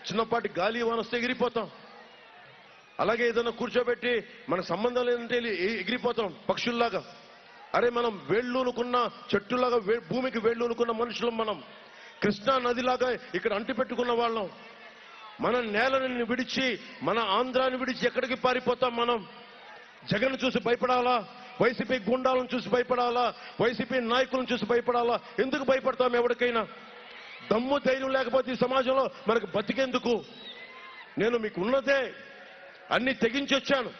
చిన్నపాటి గాలి వాన వస్తే ఎగిరిపోతాం. అలాగే ఏదైనా కూర్చోబెట్టి మన సంబంధం లేదంటే ఎగిరిపోతాం పక్షుల్లాగా. అరే మనం వేళ్ళూనుకున్న చెట్టులాగా భూమికి వేళ్ళూనుకున్న మనుషులం మనం. కృష్ణా నదిలాగా ఇక్కడ అంటిపెట్టుకున్న వాళ్ళం. మన నేలని విడిచి మన ఆంధ్రాని విడిచి ఎక్కడికి పారిపోతాం మనం? జగన్ చూసి భయపడాలా? వైసీపీ గుండాలను చూసి భయపడాలా? వైసీపీ నాయకులను చూసి భయపడాలా? ఎందుకు భయపడతాం? ఎవరికైనా దమ్ము ధైర్యం లేకపోతే ఈ సమాజంలో మనకు బతికేందుకు? నేను మీకు ఉన్నదే అన్ని తెగించి వచ్చాను.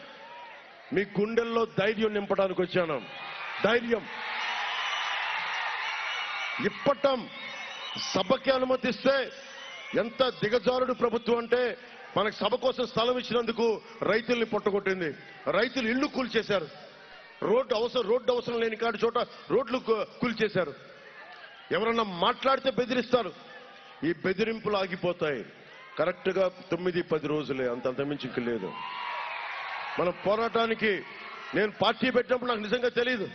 మీ గుండెల్లో ధైర్యం నింపడానికి వచ్చాను. ధైర్యం ఇప్పటం సభకి అనుమతిస్తే ఎంత దిగజారుడు ప్రభుత్వం అంటే మనకు సభ కోసం స్థలం ఇచ్చినందుకు రైతుల్ని పొట్టగొట్టింది. రైతులు ఇళ్లు కూల్చేశారు. రోడ్డు అవసరం లేని కాడి చోట రోడ్లు కూల్చేశారు. ఎవరన్నా మాట్లాడితే బెదిరిస్తారు. ఈ బెదిరింపులు ఆగిపోతాయి కరెక్ట్గా 9-10 రోజులే, అంత మించి ఇంక లేదు. మన పోరాటానికి నేను పార్టీ పెట్టినప్పుడు నాకు నిజంగా తెలియదు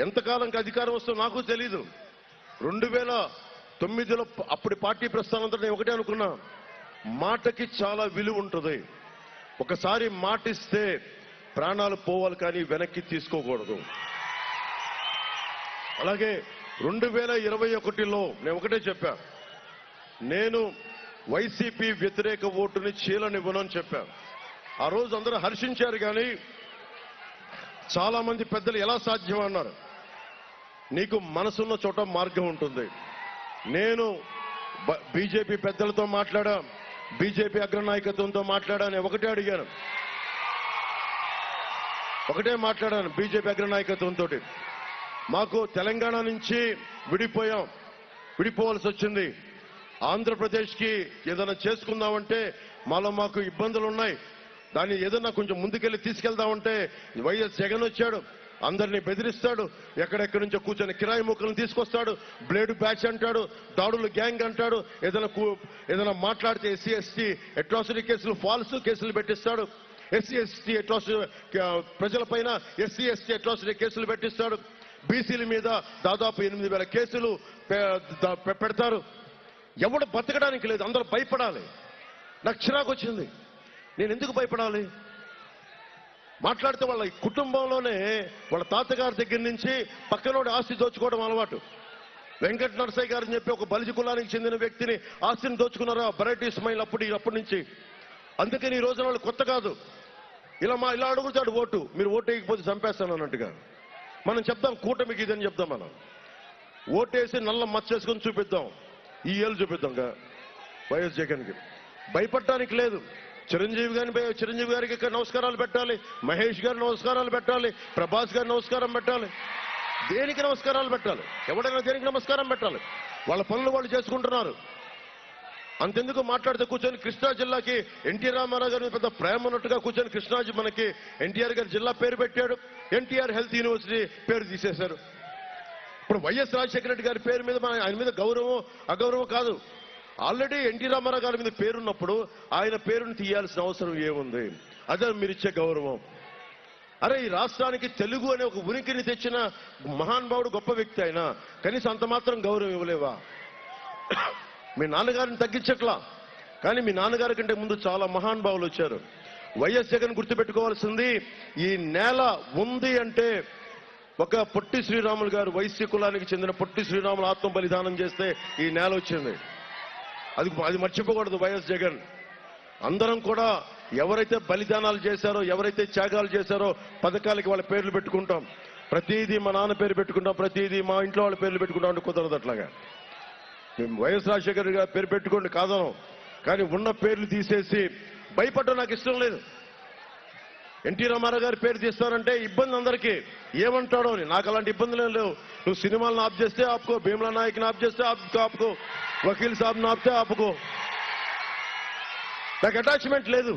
ఎంతకాలంకి అధికారం వస్తుందో నాకు తెలీదు. 2009లో అప్పటి పార్టీ ప్రస్థానంతో నేను ఒకటే అనుకున్నా, మాటకి చాలా విలువ ఉంటుంది. ఒకసారి మాటిస్తే ప్రాణాలు పోవాలి కానీ వెనక్కి తీసుకోకూడదు. అలాగే 2021లో నేను ఒకటే చెప్పా, నేను వైసీపీ వ్యతిరేక ఓటుని చీలనివ్వనని చెప్పా. ఆ రోజు అందరూ హర్షించారు. కానీ చాలా మంది పెద్దలు ఎలా సాధ్యం అన్నారు. నీకు మనసున్న చోట మార్గం ఉంటుంది. నేను బీజేపీ పెద్దలతో మాట్లాడా, బీజేపీ అగ్రనాయకత్వంతో మాట్లాడాను. ఒకటే మాట్లాడాను బీజేపీ అగ్రనాయకత్వంతో. మాకు తెలంగాణ నుంచి విడిపోవాల్సి వచ్చింది. ఆంధ్రప్రదేశ్కి ఏదైనా చేసుకుందామంటే మాకు ఇబ్బందులు ఉన్నాయి. దాన్ని ఏదన్నా కొంచెం ముందుకెళ్ళి తీసుకెళ్దామంటే వైఎస్ జగన్ వచ్చాడు, అందరినీ బెదిరిస్తాడు. ఎక్కడెక్కడి నుంచో కూర్చొని కిరాయి ముక్కలను తీసుకొస్తాడు, బ్లేడ్ బ్యాచ్ అంటాడు, దాడులు గ్యాంగ్ అంటాడు. ఏదైనా మాట్లాడితే ఎస్సీ ఎస్టీ అట్రాసిటీ కేసులు ఫాల్స్ కేసులు పెట్టిస్తాడు. ఎస్సీ ఎస్టీ అట్రాసిటీ ప్రజలపైన ఎస్సీ ఎస్టీ అట్రాసిటీ కేసులు పెట్టిస్తాడు. బీసీల మీద దాదాపు 8,000 కేసులు పెడతారు. ఎవడు బతకడానికి లేదు, అందరూ భయపడాలి. నాకు చిరాకు వచ్చింది. నేను ఎందుకు భయపడాలి? మాట్లాడితే వాళ్ళ కుటుంబంలోనే వాళ్ళ తాతగారి దగ్గర నుంచి పక్కనోడి ఆస్తి దోచుకోవడం అలవాటు. వెంకట నరసయ్య గారని చెప్పి ఒక బలిజ కులానికి చెందిన వ్యక్తిని ఆస్తిని దోచుకున్నారు వెరైటీ స్మైల్ అప్పటి నుంచి. అందుకని ఈ రోజున వాళ్ళు కొత్త కాదు. ఇలా అడుగుతాడు ఓటు, మీరు ఓటు వేయకపోతే చంపేస్తాను అన్నట్టుగా. మనం చెప్దాం కూటమికి ఇదని చెప్దాం. మనం ఓటేసి నల్ల మచ్చేసుకొని చూపిద్దాం, ఈ ఏళ్ళు చూపిద్దాం వైఎస్ జగన్కి. భయపడటానికి లేదు. చిరంజీవి గారికి ఇక్కడ నమస్కారాలు పెట్టాలి, మహేష్ గారు నమస్కారాలు పెట్టాలి, ప్రభాస్ గారు నమస్కారం పెట్టాలి. దేనికి నమస్కారాలు పెట్టాలి? ఎవడైనా దేనికి నమస్కారం పెట్టాలి? వాళ్ళ పనులు వాళ్ళు చేసుకుంటున్నారు. అంతెందుకు మాట్లాడితే కూర్చొని కృష్ణా జిల్లాకి ఎన్టీ రామారావు గారి పెద్ద ప్రేమ ఉన్నట్టుగా కూర్చొని కృష్ణా మనకి ఎన్టీఆర్ గారి జిల్లా పేరు పెట్టాడు. ఎన్టీఆర్ హెల్త్ యూనివర్సిటీ పేరు తీసేశారు. ఇప్పుడు వైఎస్ రాజశేఖర రెడ్డి గారి పేరు మీద ఆయన మీద గౌరవం అగౌరవం కాదు. ఆల్రెడీ ఎన్టీ రామారావు గారి మీద పేరున్నప్పుడు ఆయన పేరును తీయాల్సిన అవసరం ఏముంది? అదే మీరిచ్చే గౌరవం. అరే ఈ రాష్ట్రానికి తెలుగు అనే ఒక ఉనికిని తెచ్చిన మహానుభావుడు, గొప్ప వ్యక్తి అయినా కనీసం అంత మాత్రం గౌరవం ఇవ్వలేవా? మీ నాన్నగారిని తగ్గించట్లా, కానీ మీ నాన్నగారి కంటే ముందు చాలా మహానుభావులు వచ్చారు. వైఎస్ జగన్ గుర్తుపెట్టుకోవాల్సింది, ఈ నేల ఉంది అంటే ఒక పొట్టి శ్రీరాములు గారు, వైశ్య కులానికి చెందిన పొట్టి శ్రీరాములు ఆత్మ బలిదానం చేస్తే ఈ నేల వచ్చింది. అది మర్చిపోకూడదు వైఎస్ జగన్. అందరం కూడా ఎవరైతే బలిదానాలు చేశారో, ఎవరైతే త్యాగాలు చేశారో పథకాలకి వాళ్ళ పేర్లు పెట్టుకుంటాం. ప్రతిదీ మా నాన్న పేరు పెట్టుకుంటాం, ప్రతిదీ మా ఇంట్లో వాళ్ళ పేర్లు పెట్టుకుంటాం అంటే కుదరదు. అట్లాగా మేము వైఎస్ రాజశేఖర్ గారి పేరు పెట్టుకోండి కాదనం, కానీ ఉన్న పేర్లు తీసేసి భయపడడం నాకు ఇష్టం లేదు. ఎన్టీ రామారావు గారి పేరు తీస్తానంటే ఇబ్బంది అందరికీ, ఏమంటాడో అని. నాకు అలాంటి ఇబ్బందులు లేవు. నువ్వు సినిమాలను ఆప్ చేస్తే ఆపుకో, భీమ్లా నాయక్ని ఆప్ చేస్తే ఆపుకో, వకీల్ సాబ్ని ఆపితే ఆపుకో, నాకు అటాచ్మెంట్ లేదు.